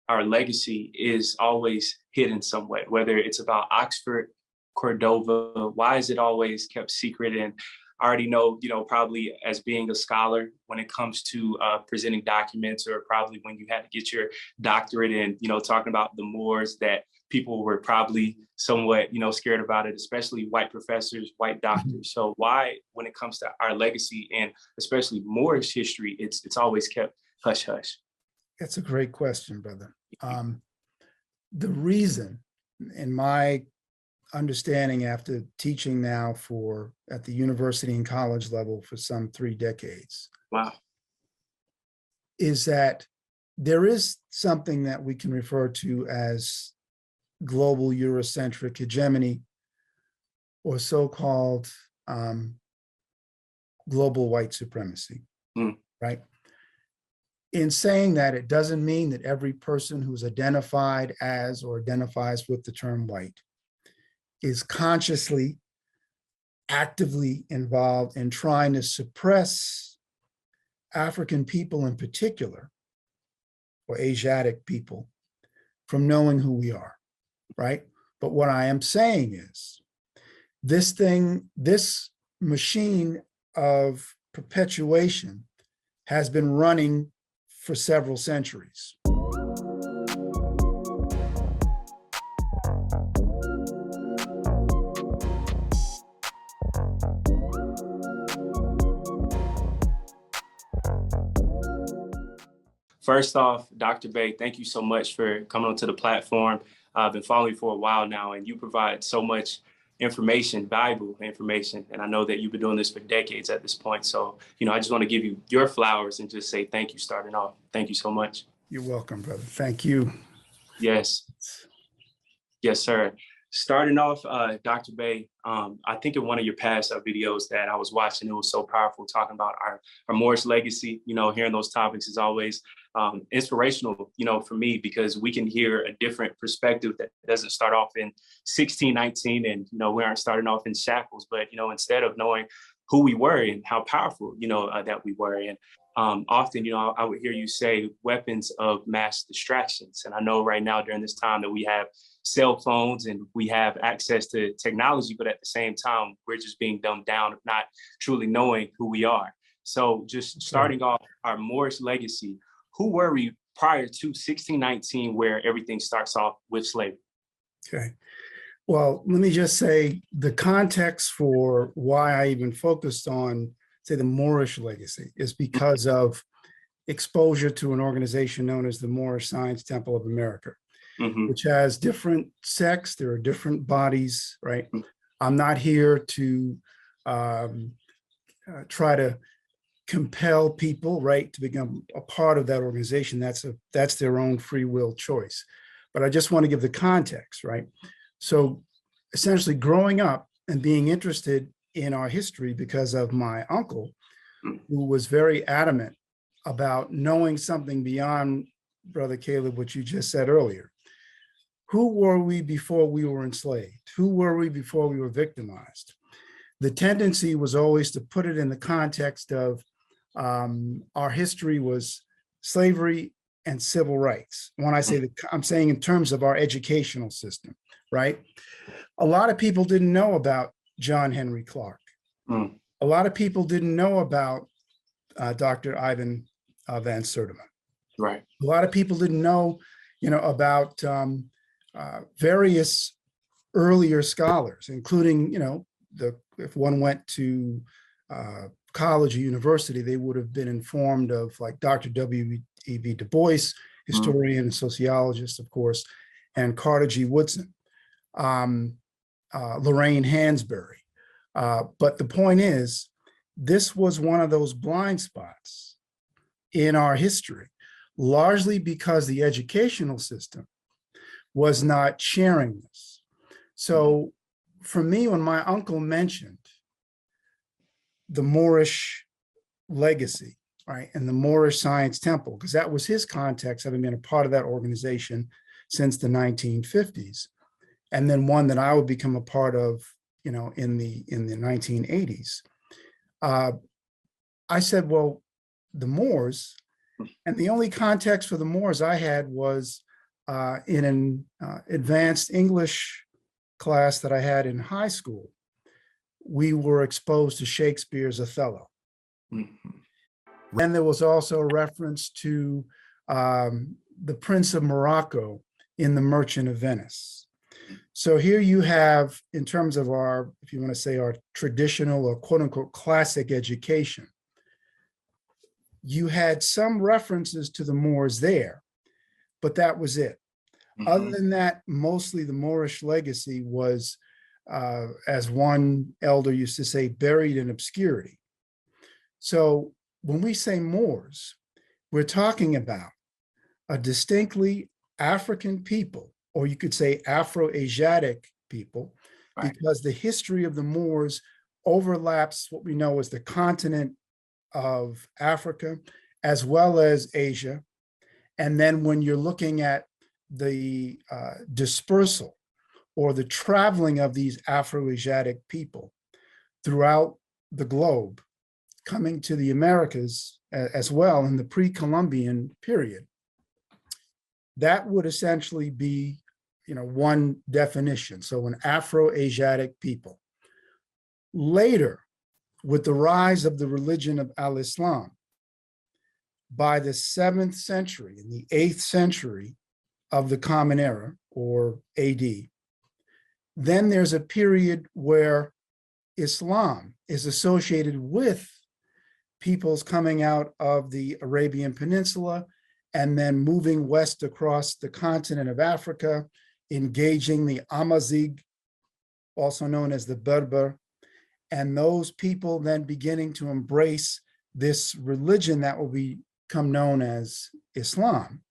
our legacy is always hidden somewhat, whether it's about Oxford, Cordova, why is it always kept secret? And I already know, probably as being a scholar, when it comes to presenting documents, or probably when you had to get your doctorate and, talking about the Moors, that people were probably somewhat, scared about it, especially white professors, white doctors. So why, when it comes to our legacy and especially Moorish history, it's always kept hush hush? That's a great question, brother. The reason, in my understanding after teaching now at the university and college level for some 3 decades. Wow. Is that there is something that we can refer to as global Eurocentric hegemony, or so-called global white supremacy, right? In saying that, it doesn't mean that every person who's identified as or identifies with the term white is consciously, actively involved in trying to suppress African people in particular, or Asiatic people, from knowing who we are, right? But what I am saying is, this machine of perpetuation has been running for several centuries. First off, Dr. Bey, thank you so much for coming onto the platform. I've been following you for a while now, and you provide so much information, valuable information. And I know that you've been doing this for decades at this point. So, I just want to give you your flowers and just say thank you starting off. Thank you so much. You're welcome, brother. Thank you. Yes. Yes, sir. Starting off, Dr. Bey, I think in one of your past videos that I was watching, it was so powerful talking about our Moorish legacy. Hearing those topics is always inspirational, for me, because we can hear a different perspective that doesn't start off in 1619 and, we aren't starting off in shackles, but, instead of knowing who we were and how powerful, that we were. And often, I would hear you say weapons of mass distractions. And I know right now during this time that we have cell phones and we have access to technology, but at the same time, we're just being dumbed down, of not truly knowing who we are. So just starting off our Moorish legacy, who were we prior to 1619, where everything starts off with slavery? Okay. Well, let me just say the context for why I even focused on, say, the Moorish legacy is because of exposure to an organization known as the Moorish Science Temple of America, which has different sects. There are different bodies, right? I'm not here to try to compel people, right, to become a part of that organization. That's their own free will choice. But I just want to give the context, right? So essentially growing up and being interested in our history because of my uncle, who was very adamant about knowing something beyond, Brother Caleb, what you just said earlier. Who were we before we were enslaved? Who were we before we were victimized? The tendency was always to put it in the context of our history was slavery and civil rights. When I say that, I'm saying in terms of our educational system, right? A lot of people didn't know about John Henry Clark. A lot of people didn't know about Dr. Ivan Van Sertima. Right. A lot of people didn't know, about various earlier scholars, including, if one went to college or university, they would have been informed of like Dr. W.E.B. Du Bois, historian and sociologist, of course, and Carter G. Woodson, Lorraine Hansberry. But the point is, this was one of those blind spots in our history, largely because the educational system was not sharing this. So for me, when my uncle mentioned the Moorish legacy, right, and the Moorish Science Temple, because that was his context, having been a part of that organization since the 1950s, and then one that I would become a part of, in the 1980s. I said, well, the Moors, and the only context for the Moors I had was in an advanced English class that I had in high school, we were exposed to Shakespeare's Othello. Mhm. Then there was also a reference to the Prince of Morocco in The Merchant of Venice. So here you have, in terms of our, if you want to say, our traditional or quote unquote classic education, you had some references to the Moors there, but that was it. Other than that, mostly the Moorish legacy was, as one elder used to say, buried in obscurity. So when we say Moors, we're talking about a distinctly African people, or you could say Afro-Asiatic people, Right. because the history of the Moors overlaps what we know as the continent of Africa, as well as Asia. And then when you're looking at the dispersal or the traveling of these Afro-Asiatic people throughout the globe, coming to the Americas as well in the pre-Columbian period, that would essentially be, one definition. So an Afro-Asiatic people. Later, with the rise of the religion of Al-Islam, by the 7th century and the 8th century of the Common Era, or AD, then there's a period where Islam is associated with peoples coming out of the Arabian Peninsula and then moving west across the continent of Africa, engaging the Amazigh, also known as the Berber, and those people then beginning to embrace this religion that will become known as Islam.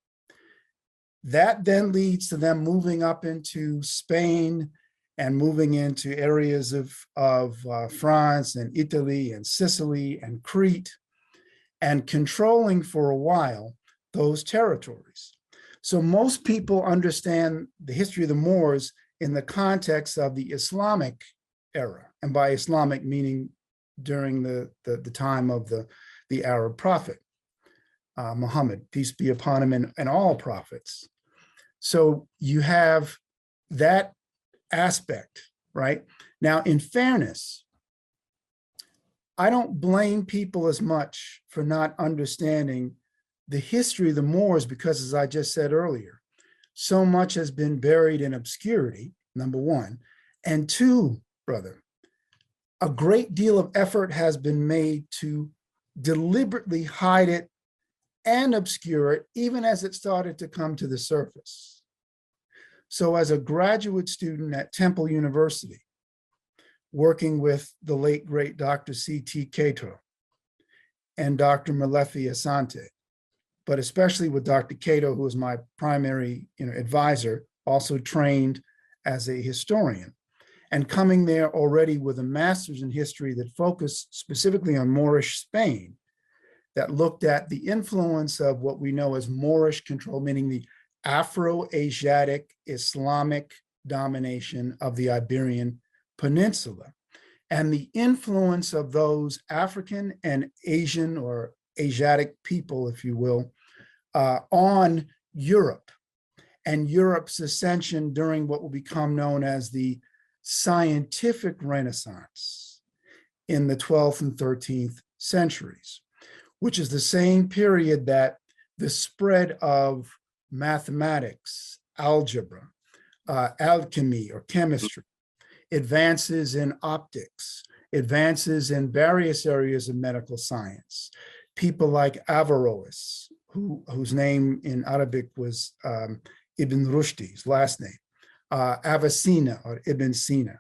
That then leads to them moving up into Spain and moving into areas of France and Italy and Sicily and Crete, and controlling for a while those territories. So most people understand the history of the Moors in the context of the Islamic era, and by Islamic meaning during the time of the Arab prophet, Muhammad, peace be upon him, and all prophets. So you have that aspect, right? Now, in fairness, I don't blame people as much for not understanding the history of the Moors, because, as I just said earlier, so much has been buried in obscurity, number one. And two, brother, a great deal of effort has been made to deliberately hide it and obscure it, even as it started to come to the surface. So as a graduate student at Temple University, working with the late, great Dr. C.T. Cato and Dr. Malefi Asante, but especially with Dr. Cato, who was my primary advisor, also trained as a historian, and coming there already with a master's in history that focused specifically on Moorish Spain, that looked at the influence of what we know as Moorish control, meaning the Afro-Asiatic Islamic domination of the Iberian Peninsula, and the influence of those African and Asian or Asiatic people, if you will, on Europe, and Europe's ascension during what will become known as the scientific Renaissance in the 12th and 13th centuries, which is the same period that the spread of mathematics, algebra, alchemy or chemistry, advances in optics, advances in various areas of medical science. People like Averroes, whose name in Arabic was Ibn Rushdi's last name, Avicenna or Ibn Sina,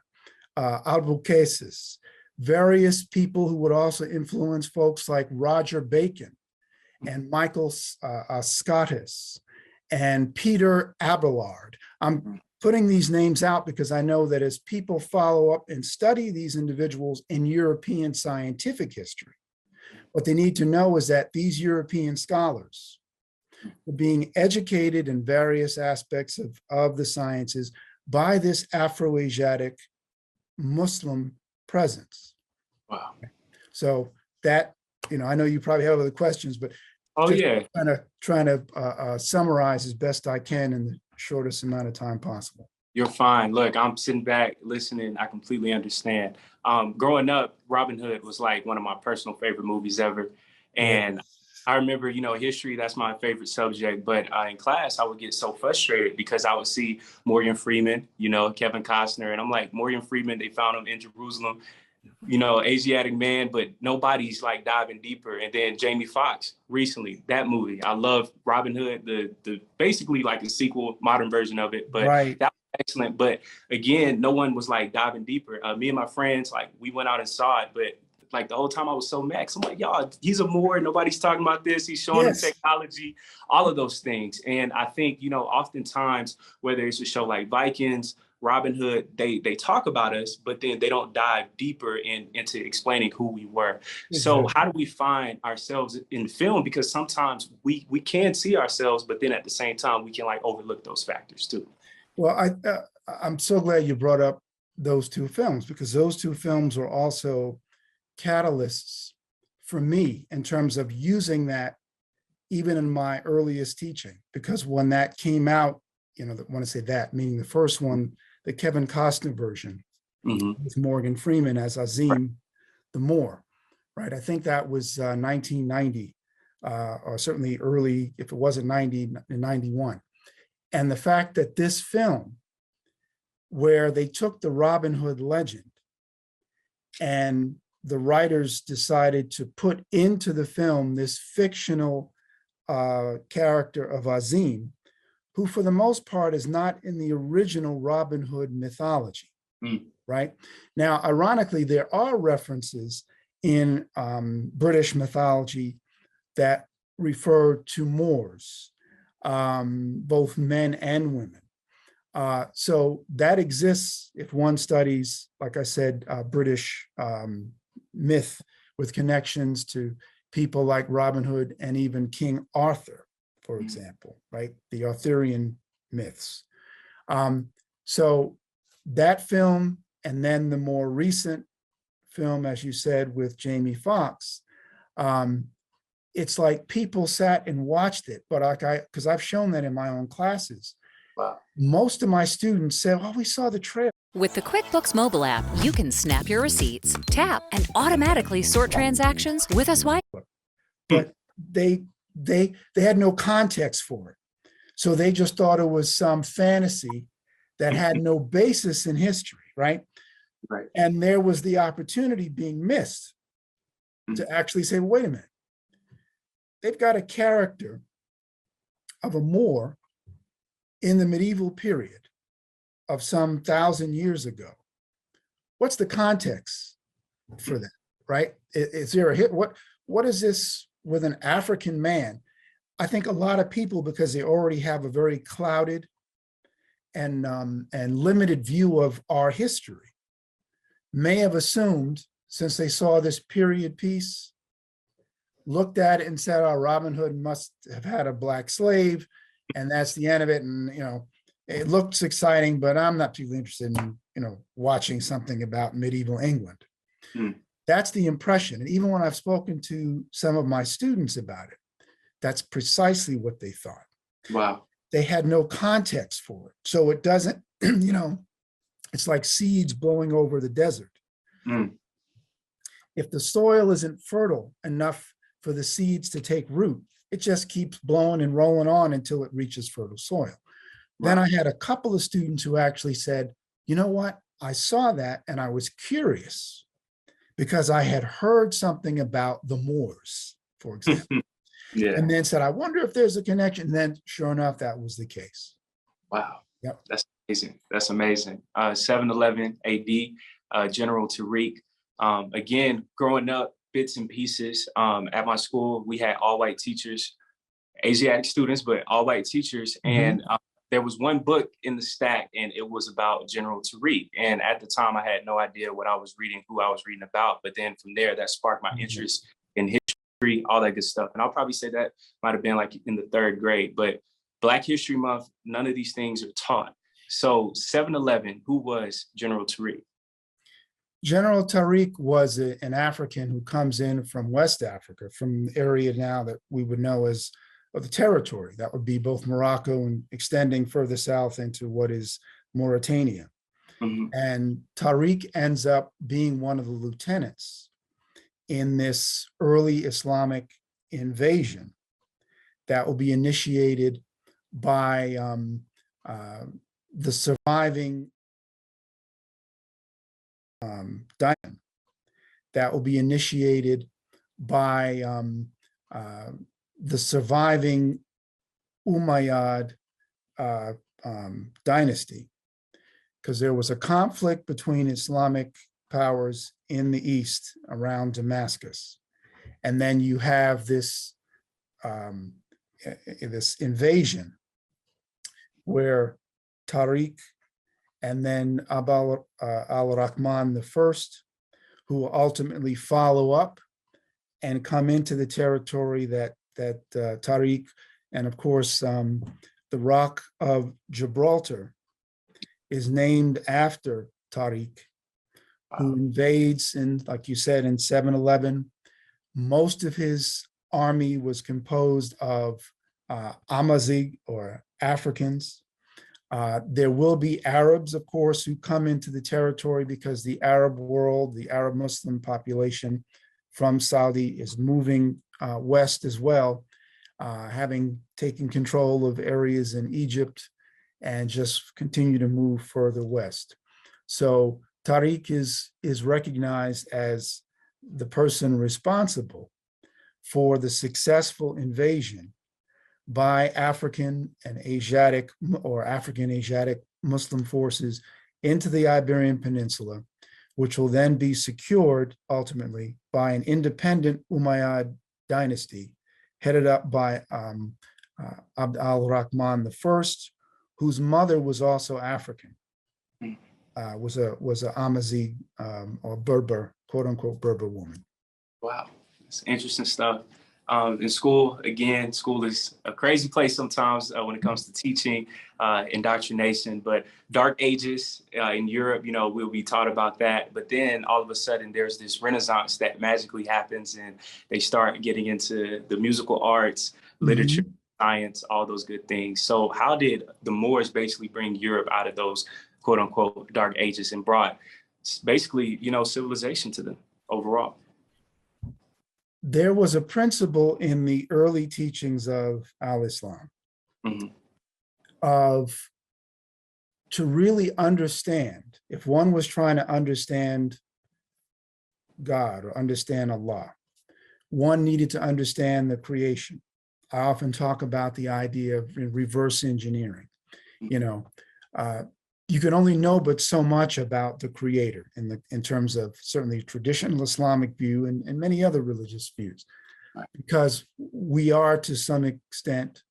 Albucasis, various people who would also influence folks like Roger Bacon and Michael Scottus and Peter Abelard. I'm putting these names out because I know that as people follow up and study these individuals in European scientific history, what they need to know is that these European scholars were being educated in various aspects of the sciences by this Afro-Asiatic Muslim presence. Wow. So that, I know you probably have other questions, but Oh just yeah, trying to summarize as best I can in the shortest amount of time possible. you're fine. Look, I'm sitting back listening. I completely understand. Growing up, Robin Hood was like one of my personal favorite movies ever. Yeah. And I remember, history, that's my favorite subject. But in class, I would get so frustrated because I would see Morgan Freeman, Kevin Costner. And I'm like, Morgan Freeman, they found him in Jerusalem, Asiatic man, but nobody's like diving deeper. And then Jamie Foxx recently, that movie, I love Robin Hood, the basically like a sequel, modern version of it, but Right. that was excellent. But again, no one was like diving deeper. Me and my friends, like we went out and saw it, but like the whole time I was so mad. I'm like, y'all, he's a Moor. Nobody's talking about this. He's showing them Yes. technology, all of those things. And I think, oftentimes, whether it's a show like Vikings, Robin Hood, they talk about us, but then they don't dive deeper into explaining who we were. Exactly. So how do we find ourselves in film? Because sometimes we can see ourselves, but then at the same time, we can like overlook those factors too. Well, I'm so glad you brought up those two films, because those two films were also catalysts for me in terms of using that even in my earliest teaching. Because when that came out, when I say that, meaning the first one, the Kevin Costner version with Morgan Freeman as Azim the Moor, right? I think that was 1990, or certainly early, if it wasn't 90, 91. And the fact that this film, where they took the Robin Hood legend and the writers decided to put into the film this fictional character of Azim, who for the most part is not in the original Robin Hood mythology, right? Now, ironically, there are references in British mythology that refer to Moors, both men and women. So that exists if one studies, like I said, British myth with connections to people like Robin Hood and even King Arthur, for example, right? The Arthurian myths. So that film, and then the more recent film, as you said, with Jamie Foxx, it's like people sat and watched it, but because I've shown that in my own classes. Wow. Most of my students said, "Oh, we saw the trailer." With the QuickBooks mobile app, you can snap your receipts, tap, and automatically sort transactions with a swipe. But they had no context for it. So they just thought it was some fantasy that had no basis in history, right? Right. And there was the opportunity being missed to actually say, well, wait a minute. They've got a character of a Moor in the medieval period of some 1,000 years ago. What's the context for that, right? Is there a hit? What is this with an African man? I think a lot of people, because they already have a very clouded and limited view of our history, may have assumed, since they saw this period piece, looked at it and said, "Oh, Robin Hood must have had a black slave, and that's the end of it." And it looks exciting, but I'm not particularly interested in watching something about medieval England. That's the impression. And even when I've spoken to some of my students about it, that's precisely what they thought. Wow. They had no context for it. So it doesn't, it's like seeds blowing over the desert. If the soil isn't fertile enough for the seeds to take root, it just keeps blowing and rolling on until it reaches fertile soil. Wow. Then I had a couple of students who actually said, "You know what? I saw that and I was curious because I had heard something about the Moors, for example." Yeah. And then said, "I wonder if there's a connection." And then sure enough, that was the case. Wow. Yep. That's amazing. That's amazing. 711 AD, General Tariq. Again, growing up, bits and pieces. At my school, we had all white teachers, Asiatic students, but all white teachers. And there was one book in the stack, and it was about General Tariq. And at the time, I had no idea what I was reading, who I was reading about. But then from there, that sparked my interest in history, all that good stuff. And I'll probably say that might have been like in the 3rd grade. But Black History Month, none of these things are taught. So 711, who was General Tariq? General Tariq was an African who comes in from West Africa, from the area now that we would know as the territory. That would be both Morocco and extending further south into what is Mauritania. Mhm. And Tariq ends up being one of the lieutenants in this early Islamic invasion that will be initiated by the surviving dynasty, that will be initiated by the surviving Umayyad dynasty, because there was a conflict between Islamic powers in the east around Damascus. And then you have this invasion where Tariq and then Abd al-Rahman I, who ultimately follow up and come into the territory that Tariq, and of course, the Rock of Gibraltar is named after Tariq, who invades in, like you said, in 711. Most of his army was composed of Amazigh or Africans. There will be Arabs, of course, who come into the territory because the Arab world, the Arab Muslim population from Saudi is moving west as well, having taken control of areas in Egypt and just continue to move further west. So Tariq is recognized as the person responsible for the successful invasion by African and Asiatic or African Asiatic Muslim forces into the Iberian Peninsula, which will then be secured ultimately by an independent Umayyad dynasty headed up by Abd al-Rahman I, whose mother was also African, was a Amazigh or Berber, quote unquote, Berber woman. Wow, it's interesting stuff. In school, again, school is a crazy place sometimes when it comes to teaching, indoctrination, but dark ages in Europe, we'll be taught about that. But then all of a sudden there's this renaissance that magically happens and they start getting into the musical arts, literature, science, all those good things. So how did the Moors basically bring Europe out of those quote unquote dark ages and brought basically, civilization to them overall? There was a principle in the early teachings of al-Islam of to really understand, if one was trying to understand God or understand Allah, one needed to understand the creation. I often talk about the idea of reverse engineering. You can only know but so much about the creator in terms of certainly traditional Islamic view and many other religious views, because we are to some extent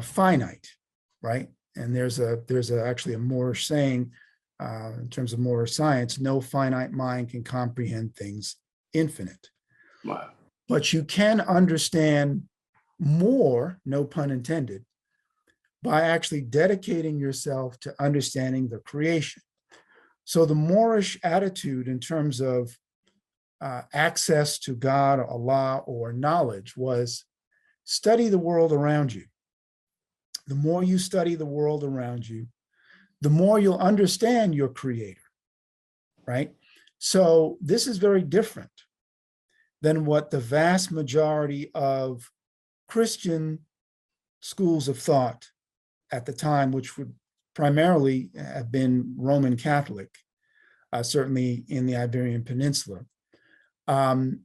finite, right? And there's actually a Moorish saying in terms of Moorish science: no finite mind can comprehend things infinite. Wow. But you can understand more, no pun intended, by actually dedicating yourself to understanding the creation. So the Moorish attitude in terms of access to God or Allah or knowledge was study the world around you. The more you study the world around you, the more you'll understand your creator, right? So this is very different than what the vast majority of Christian schools of thought at the time, which would primarily have been Roman Catholic, certainly in the Iberian Peninsula. And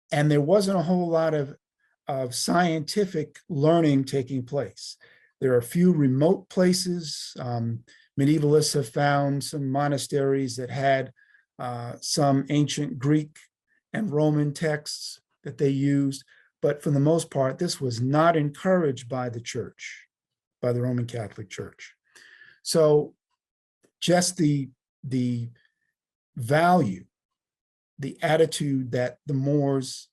there wasn't a whole lot of scientific learning taking place. There are a few remote places. Medievalists have found some monasteries that had some ancient Greek and Roman texts that they used, but for the most part, this was not encouraged by the church, by the Roman Catholic Church. So just the value, the attitude that the Moors,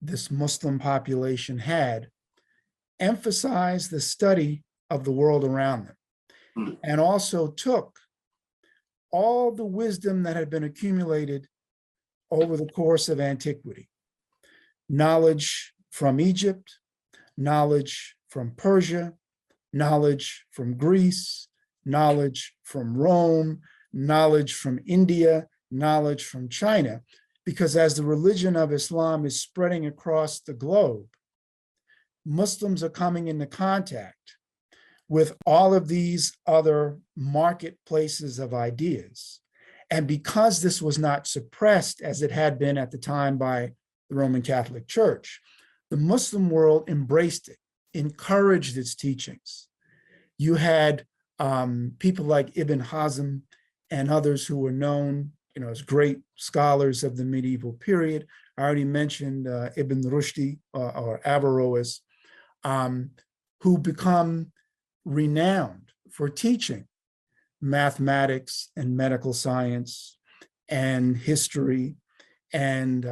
this Muslim population had, emphasized the study of the world around them, and also took all the wisdom that had been accumulated over the course of antiquity. Knowledge from Egypt, knowledge from Persia, knowledge from Greece, knowledge from Rome, knowledge from India, knowledge from China, because as the religion of Islam is spreading across the globe, Muslims are coming into contact with all of these other marketplaces of ideas. And because this was not suppressed as it had been at the time by the Roman Catholic Church, the Muslim world embraced it, encouraged its teachings. You had people like Ibn Hazm and others who were known, as great scholars of the medieval period. I already mentioned Ibn Rushdi or Averroes, who become renowned for teaching mathematics and medical science and history and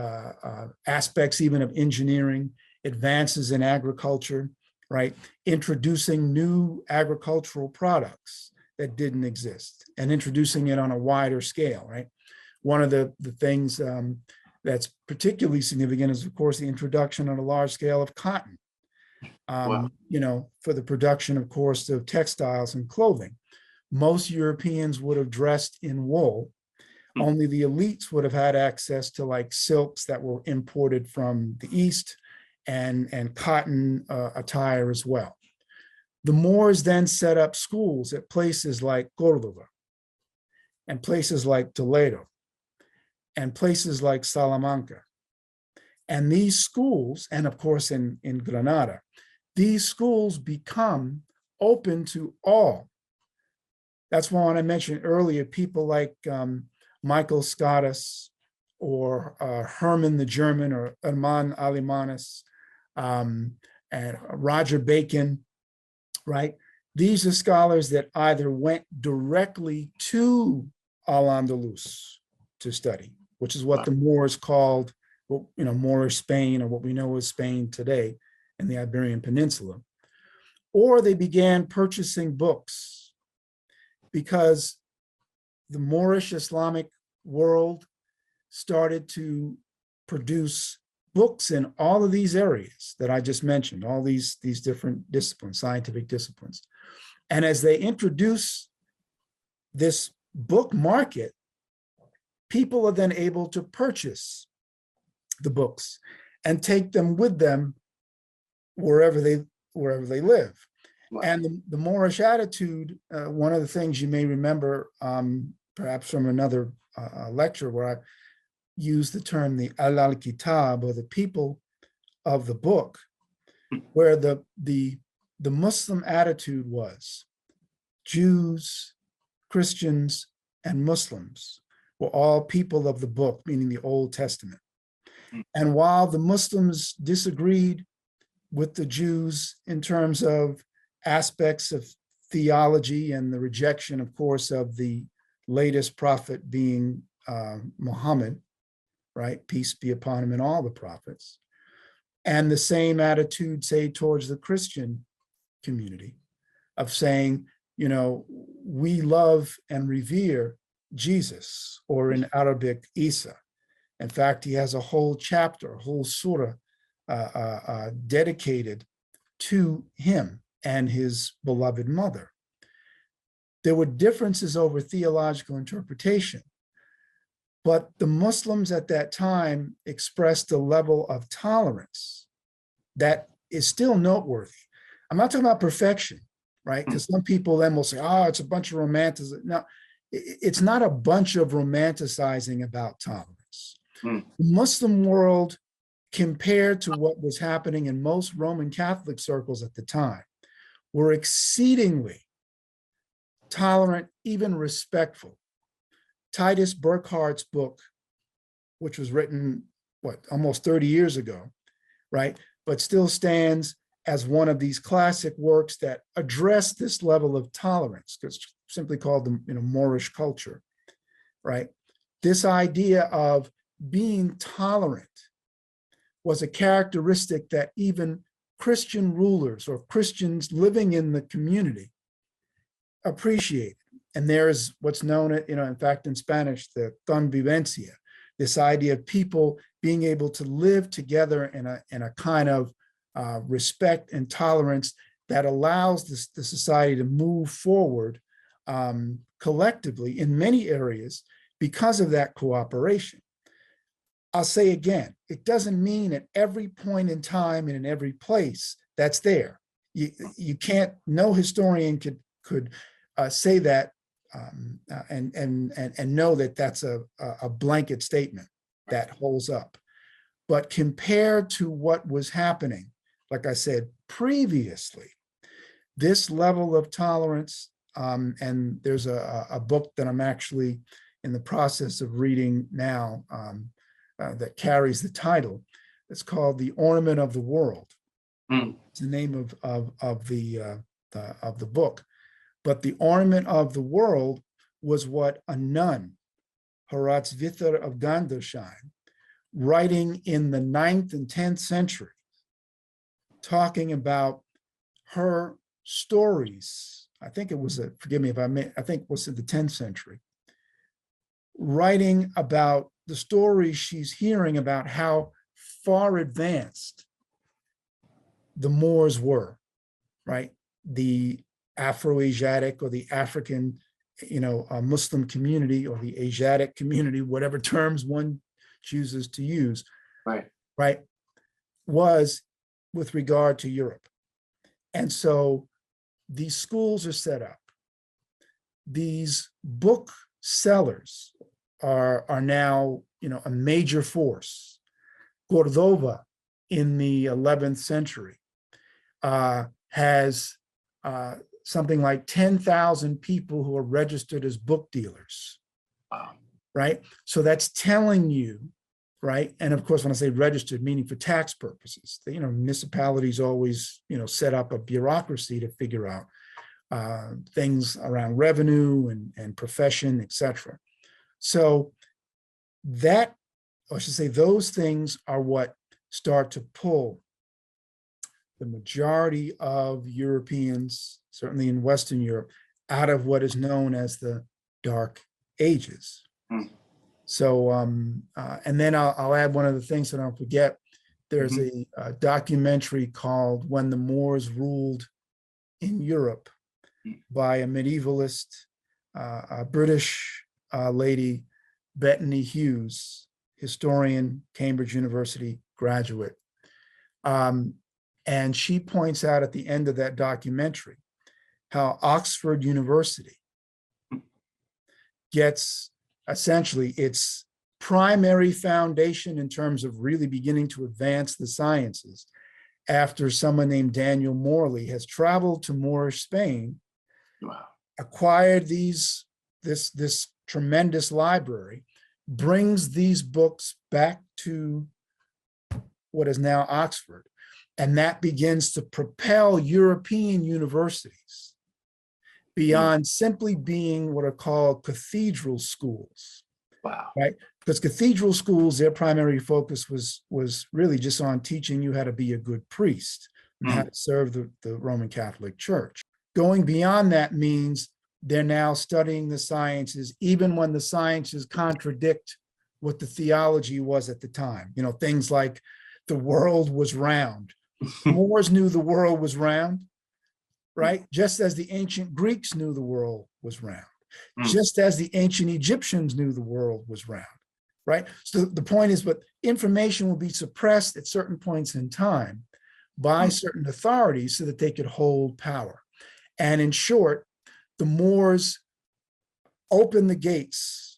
aspects even of engineering, advances in agriculture, right? Introducing new agricultural products that didn't exist and introducing it on a wider scale, right? One of the things that's particularly significant is, of course, the introduction on a large scale of cotton, Wow. For the production, of course, of textiles and clothing. Most Europeans would have dressed in wool. Only the elites would have had access to like silks that were imported from the East and cotton attire as well. The Moors then set up schools at places like Cordova and places like Toledo and places like Salamanca. And these schools, and of course in Granada, these schools become open to all. That's why when I mentioned earlier, people like Michael Scotus or Herman the German or Herman Alimanis and Roger Bacon, right? These are scholars that either went directly to Al-Andalus to study, which is what the Moors called, Moorish Spain, or what we know as Spain today in the Iberian Peninsula, or they began purchasing books because the Moorish Islamic world started to produce books in all of these areas that I just mentioned, all these different disciplines, scientific disciplines. And as they introduce this book market, people are then able to purchase the books and take them with them wherever they live. Wow. And the Moorish attitude, one of the things you may remember, perhaps from another lecture where I used the term the al-kitab, or the people of the book, where the Muslim attitude was Jews, Christians, and Muslims were all people of the book, meaning the Old Testament. And while the Muslims disagreed with the Jews in terms of aspects of theology and the rejection, of course, of the latest prophet being Muhammad, right? Peace be upon him and all the prophets. And the same attitude, say, towards the Christian community of saying, we love and revere Jesus, or in Arabic, Isa. In fact, he has a whole chapter, a whole surah dedicated to him and his beloved mother. There were differences over theological interpretation, but the Muslims at that time expressed a level of tolerance that is still noteworthy. I'm not talking about perfection, right? Because some people then will say, it's a bunch of romanticism. No, it's not a bunch of romanticizing about tolerance. The Muslim world, compared to what was happening in most Roman Catholic circles at the time, were exceedingly tolerant, even respectful. Titus Burckhardt's book, which was written, almost 30 years ago, right? But still stands as one of these classic works that address this level of tolerance. It's simply called the Moorish culture, right? This idea of being tolerant was a characteristic that even Christian rulers or Christians living in the community appreciated. And there's what's known, in fact, in Spanish, the convivencia, this idea of people being able to live together in a kind of respect and tolerance that allows the society to move forward collectively in many areas because of that cooperation. I'll say again, it doesn't mean at every point in time and in every place that's there. You can't, no historian could say that and know that that's a blanket statement that holds up. But compared to what was happening, like I said previously, this level of tolerance, and there's a book that I'm actually in the process of reading now that carries the title. It's called The Ornament of the World. It's the name of the book. But the ornament of the world was what a nun, Hrotsvitr of Gandersheim, writing in the 9th and 10th century, talking about her stories. I think it was, forgive me if I may, I think it was in the 10th century, writing about the stories she's hearing about how far advanced the Moors were, right? The Afro-Asiatic or the African, Muslim community or the Asiatic community, whatever terms one chooses to use, right, was with regard to Europe. And so these schools are set up. These book sellers are now, a major force. Cordova in the 11th century has something like 10,000 people who are registered as book dealers. Wow. Right? So that's telling you, right? And of course, when I say registered, meaning for tax purposes, municipalities always, set up a bureaucracy to figure out things around revenue and profession, et cetera. So that, or I should say, those things are what start to pull the majority of Europeans, certainly in Western Europe, out of what is known as the Dark Ages. So, and then I'll add one of the things so I don't forget. There's a documentary called When the Moors Ruled in Europe by a medievalist, a British lady, Bettany Hughes, historian, Cambridge University graduate. And she points out at the end of that documentary how Oxford University gets essentially its primary foundation in terms of really beginning to advance the sciences after someone named Daniel Morley has traveled to Moorish Spain, acquired this tremendous library, brings these books back to what is now Oxford. And that begins to propel European universities beyond simply being what are called cathedral schools. Wow. Right? Because cathedral schools, their primary focus was really just on teaching you how to be a good priest and how to serve the Roman Catholic Church. Going beyond that means they're now studying the sciences, even when the sciences contradict what the theology was at the time. Things like the world was round. Moors knew the world was round, right? Just as the ancient Greeks knew the world was round, just as the ancient Egyptians knew the world was round, right? So the point is, but information will be suppressed at certain points in time by certain authorities so that they could hold power. And in short, the Moors opened the gates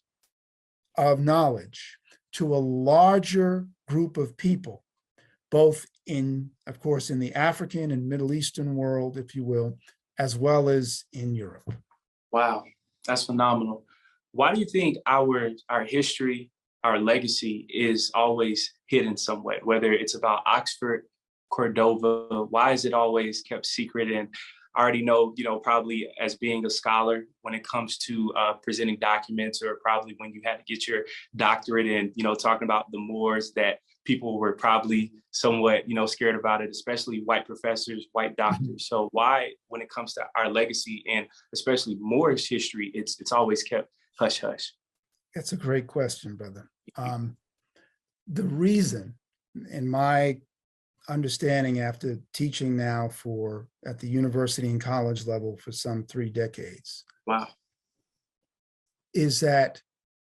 of knowledge to a larger group of people, both in, of course, in the African and Middle Eastern world, if you will, as well as in Europe. Wow, that's phenomenal. Why do you think our history, our legacy is always hidden some way, whether it's about Oxford, Cordova? Why is it always kept secret? And already know, probably as being a scholar when it comes to presenting documents, or probably when you had to get your doctorate and, talking about the Moors, that people were probably somewhat, scared about it, especially white professors, white doctors. So why, when it comes to our legacy and especially Moorish history, it's always kept hush hush? That's a great question, brother. The reason, in my understanding after teaching now at the university and college level for some 3 decades, Wow. is that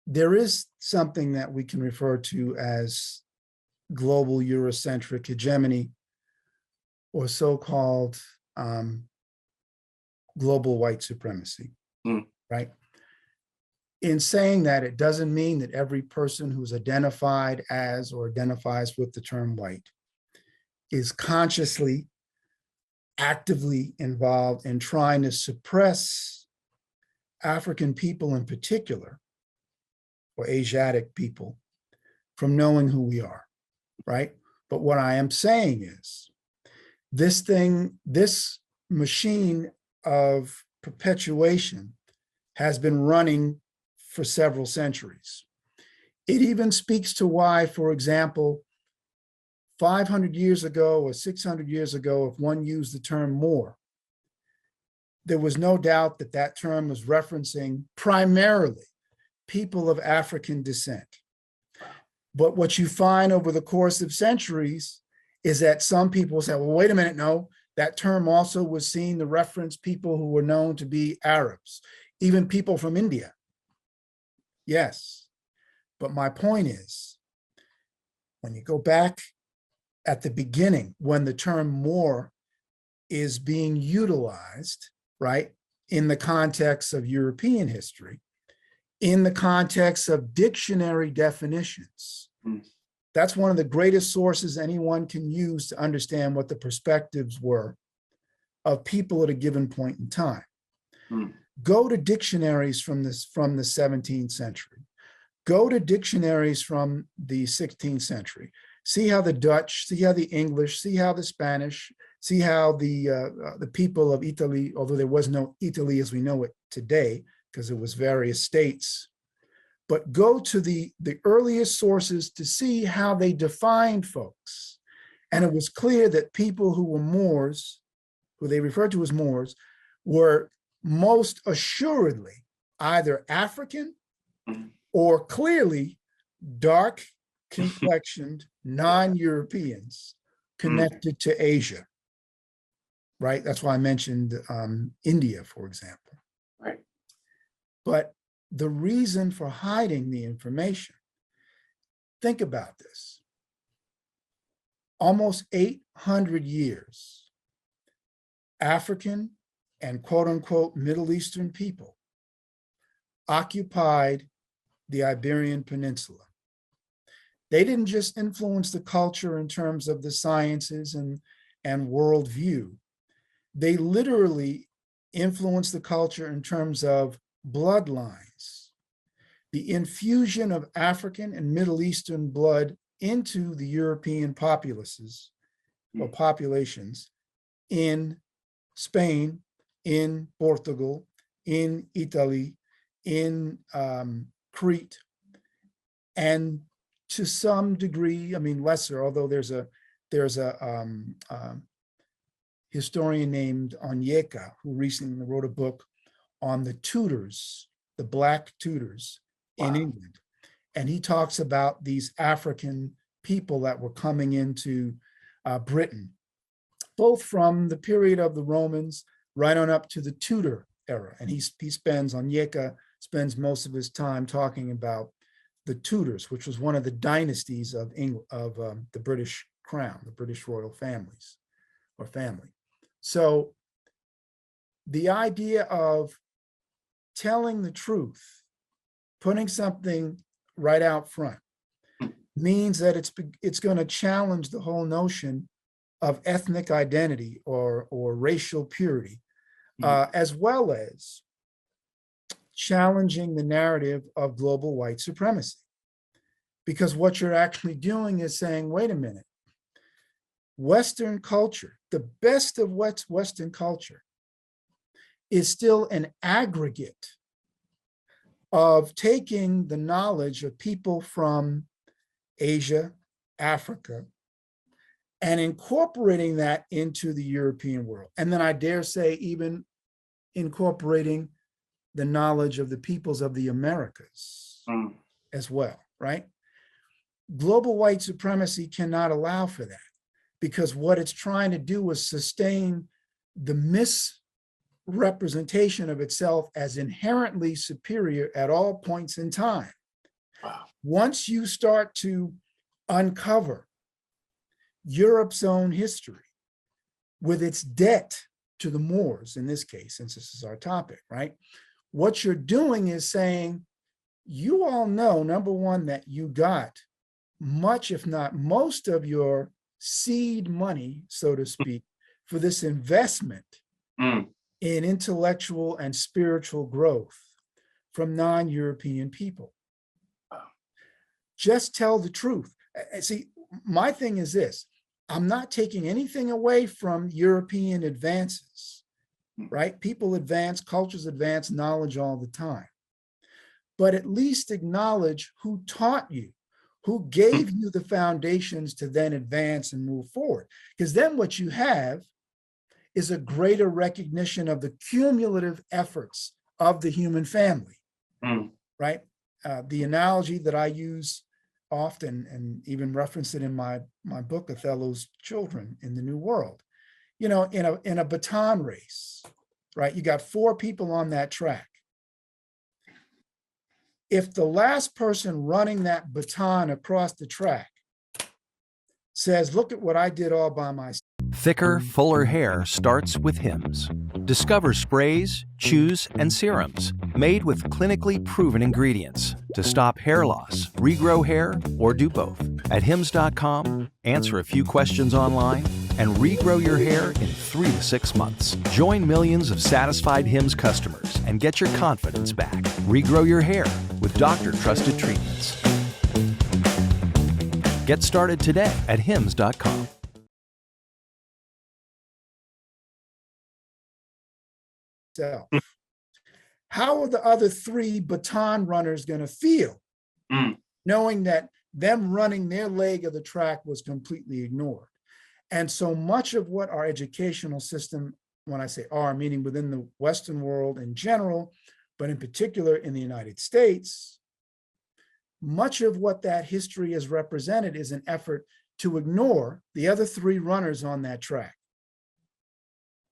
there is something that we can refer to as global Eurocentric hegemony, or so-called global white supremacy, right? In saying that, it doesn't mean that every person who's identified as or identifies with the term white is consciously, actively involved in trying to suppress African people in particular, or Asiatic people, from knowing who we are, right? But what I am saying is, this machine of perpetuation has been running for several centuries. It even speaks to why, for example, 500 years ago or 600 years ago, if one used the term Moor, there was no doubt that that term was referencing primarily people of African descent. But what you find over the course of centuries is that some people say, well, wait a minute, no, that term also was seen to reference people who were known to be Arabs, even people from India. Yes, but my point is, when you go back at the beginning, when the term Moor is being utilized, right, in the context of European history, in the context of dictionary definitions, that's one of the greatest sources anyone can use to understand what the perspectives were of people at a given point in time. Go to dictionaries from the 17th century. Go to dictionaries from the 16th century. See how the Dutch, see how the English, see how the Spanish, see how the people of Italy, although there was no Italy as we know it today, because it was various states, but go to the earliest sources to see how they defined folks. And it was clear that people who were Moors, who they referred to as Moors, were most assuredly either African or clearly dark complexioned non-Europeans connected to Asia, right? That's why I mentioned India, for example. Right. But the reason for hiding the information, think about this. Almost 800 years, African and quote unquote Middle Eastern people occupied the Iberian Peninsula. They didn't just influence the culture in terms of the sciences and worldview. They literally influenced the culture in terms of bloodlines. The infusion of African and Middle Eastern blood into the European populaces or populations in Spain, in Portugal, in Italy, in Crete, and to some degree, I mean lesser, although there's a historian named Onyeka who recently wrote a book on the Tudors, the Black Tudors in England, and he talks about these African people that were coming into Britain, both from the period of the Romans right on up to the Tudor era. And Onyeka spends most of his time talking about the Tudors, which was one of the dynasties of the British crown, the British royal families or family. So the idea of telling the truth, putting something right out front, means that it's going to challenge the whole notion of ethnic identity or racial purity, as well as challenging the narrative of global white supremacy. Because what you're actually doing is saying, wait a minute, Western culture, the best of what's Western culture, is still an aggregate of taking the knowledge of people from Asia, Africa, and incorporating that into the European world. And then I dare say even incorporating the knowledge of the peoples of the Americas as well, right? Global white supremacy cannot allow for that, because what it's trying to do is sustain the misrepresentation of itself as inherently superior at all points in time. Wow. Once you start to uncover Europe's own history with its debt to the Moors, in this case, since this is our topic, right? What you're doing is saying, you all know, number one, that you got much, if not most of your seed money, so to speak, for this investment in intellectual and spiritual growth from non-European people. Just tell the truth. See, my thing is this: I'm not taking anything away from European advances, right? People advance, cultures advance, knowledge all the time. But at least acknowledge who taught you, who gave you the foundations to then advance and move forward. Because then what you have is a greater recognition of the cumulative efforts of the human family, right? The analogy that I use often, and even reference it in my book, Othello's Children in the New World, you know, in a baton race, right? You got 4 people on that track. If the last person running that baton across the track says, look at what I did all by myself. Thicker, fuller hair starts with Hims. Discover sprays, chews, and serums made with clinically proven ingredients to stop hair loss, regrow hair, or do both. At Hims.com, answer a few questions online and regrow your hair in 3 to 6 months. Join millions of satisfied Hims customers and get your confidence back. Regrow your hair with doctor-trusted treatments. Get started today at Hims.com. How are the other 3 baton runners going to feel knowing that them running their leg of the track was completely ignored? And so much of what our educational system, when I say our, meaning within the Western world in general, but in particular in the United States, much of what that history has represented is an effort to ignore the other 3 runners on that track,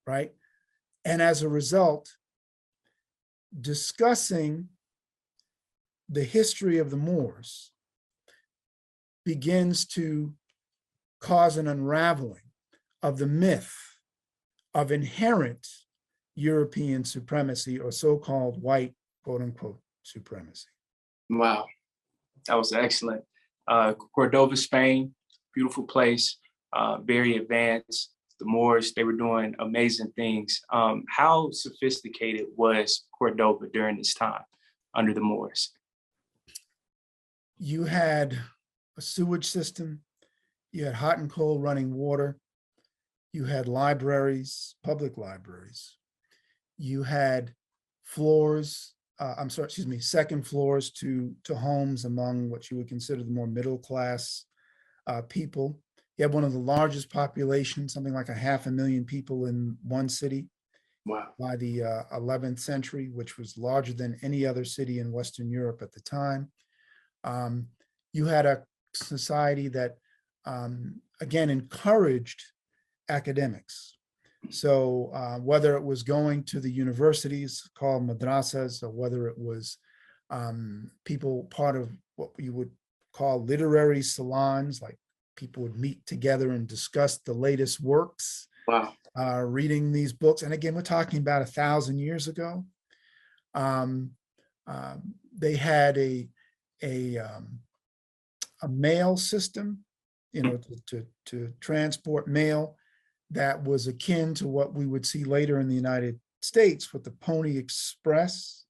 right? And as a result, discussing the history of the Moors begins to cause an unraveling of the myth of inherent European supremacy, or so-called white, quote unquote, supremacy. Wow, that was excellent. Cordova, Spain, beautiful place, very advanced. The Moors, they were doing amazing things. How sophisticated was Cordova during this time under the Moors? You had a sewage system, you had hot and cold running water, you had libraries, public libraries, you had floors, second floors to homes among what you would consider the more middle class people. You have one of the largest populations, something like 500,000 people in one city. Wow. By the 11th century, which was larger than any other city in Western Europe at the time. You had a society that, again, encouraged academics. So whether it was going to the universities called madrasas, or whether it was people part of what you would call literary salons, like people would meet together and discuss the latest works. Wow. Reading these books. And again, we're talking about 1,000 years ago. They had a mail system, you know, to transport mail that was akin to what we would see later in the United States with the Pony Express.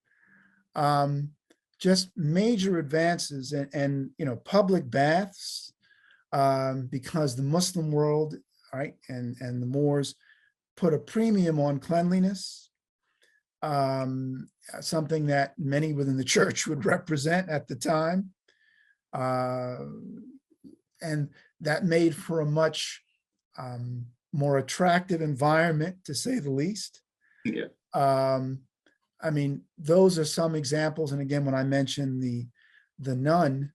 Just major advances, and you know, public baths, because the Muslim world, right, and the Moors put a premium on cleanliness. something that many within the church would represent at the time. And that made for a much more attractive environment, to say the least. Yeah. I mean, those are some examples. And again, when I mentioned the nun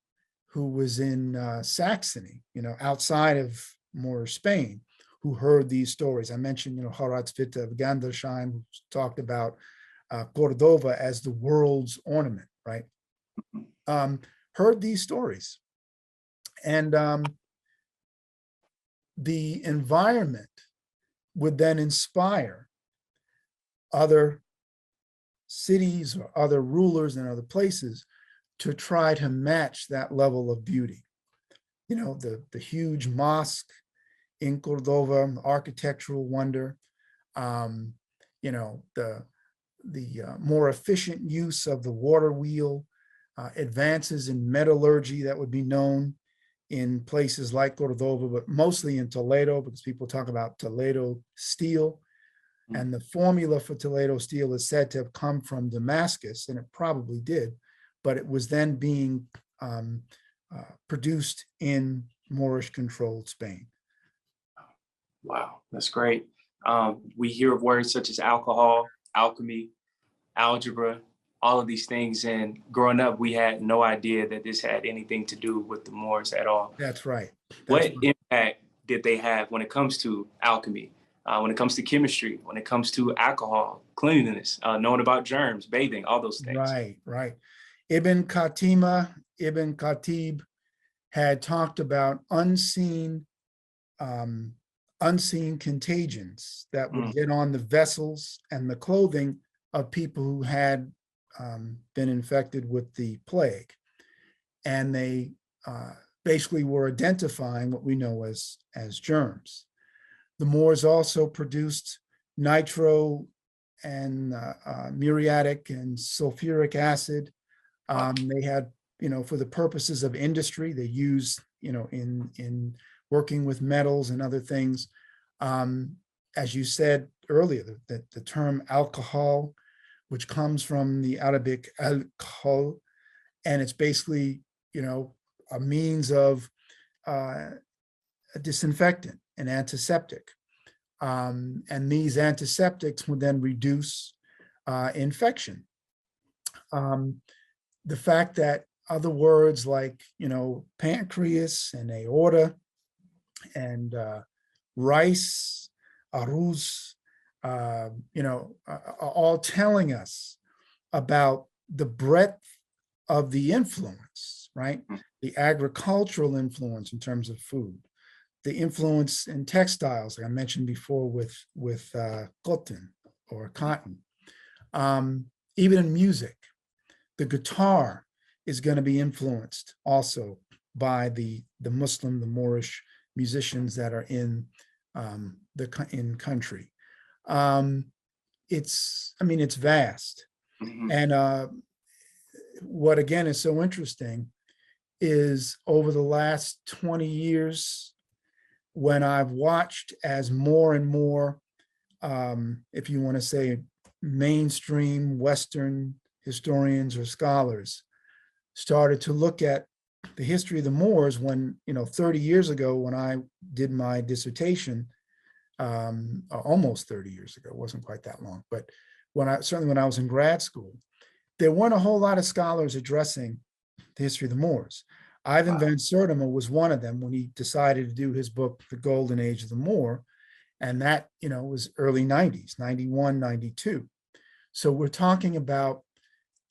who was in Saxony, outside of Moorish Spain, who heard these stories. I mentioned, Haratzvita of Gandersheim, who talked about Cordova as the world's ornament, right? Heard these stories. And the environment would then inspire other cities or other rulers in other places to try to match that level of beauty. The huge mosque in Cordova, architectural wonder, the more efficient use of the water wheel, advances in metallurgy that would be known in places like Cordova, but mostly in Toledo, because people talk about Toledo steel. And the formula for Toledo steel is said to have come from Damascus, and it probably did, but it was then being produced in Moorish-controlled Spain. Wow, that's great. We hear of words such as alcohol, alchemy, algebra, all of these things. And growing up, we had no idea that this had anything to do with the Moors at all. That's right. What impact did they have when it comes to alchemy, when it comes to chemistry, when it comes to alcohol, cleanliness, knowing about germs, bathing, all those things? Right. Ibn Khatib had talked about unseen contagions that would get on the vessels and the clothing of people who had been infected with the plague. And they basically were identifying what we know as germs. The Moors also produced nitro and muriatic and sulfuric acid. They had, for the purposes of industry, they used, in working with metals and other things. As you said earlier, the term alcohol, which comes from the Arabic alcohol, and it's basically, a means of a disinfectant, an antiseptic. And these antiseptics would then reduce infection. The fact that other words like, pancreas and aorta and rice, aruz, are all telling us about the breadth of the influence, right? The agricultural influence in terms of food, the influence in textiles, like I mentioned before with cotton or cotton, even in music. The guitar is going to be influenced also by the Moorish musicians that are in country. It's vast. And what again is so interesting is over the last 20 years, when I've watched as more and more, if you want to say mainstream Western historians or scholars started to look at the history of the Moors, when 30 years ago, when I did my dissertation, almost 30 years ago, it wasn't quite that long, but when I was in grad school, there weren't a whole lot of scholars addressing the history of the Moors. Ivan van Sertima was one of them when he decided to do his book, The Golden Age of the Moor, and that was early 90s, 91, 92. So we're talking about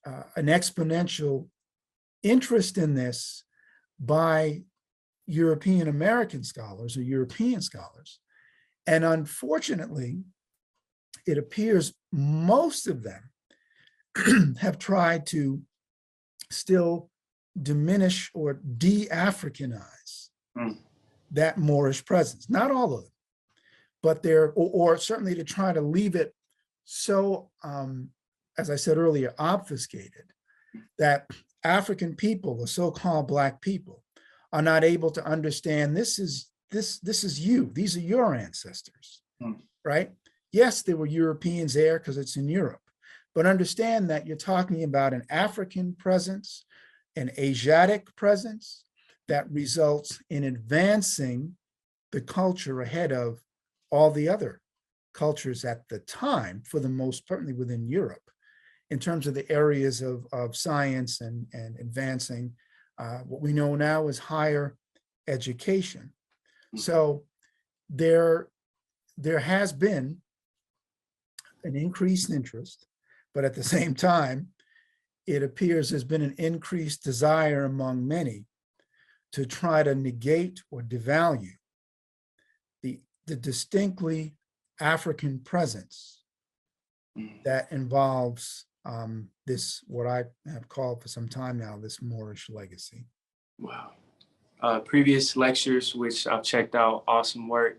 an exponential interest in this by European American scholars or European scholars. And unfortunately, it appears most of them have tried to still diminish or de-Africanize that Moorish presence. Not all of them, but or certainly to try to leave it so, as I said earlier, obfuscated, that African people, the so-called Black people, are not able to understand this is you. These are your ancestors, right? Yes, there were Europeans there because it's in Europe, but understand that you're talking about an African presence, an Asiatic presence that results in advancing the culture ahead of all the other cultures at the time, for the most certainly within Europe, in terms of the areas of science and advancing what we know now as higher education. So there has been an increased interest, but at the same time, it appears there's been an increased desire among many to try to negate or devalue the distinctly African presence that involves this, what I have called for some time now, this Moorish legacy. Wow. Previous lectures, which I've checked out, awesome work.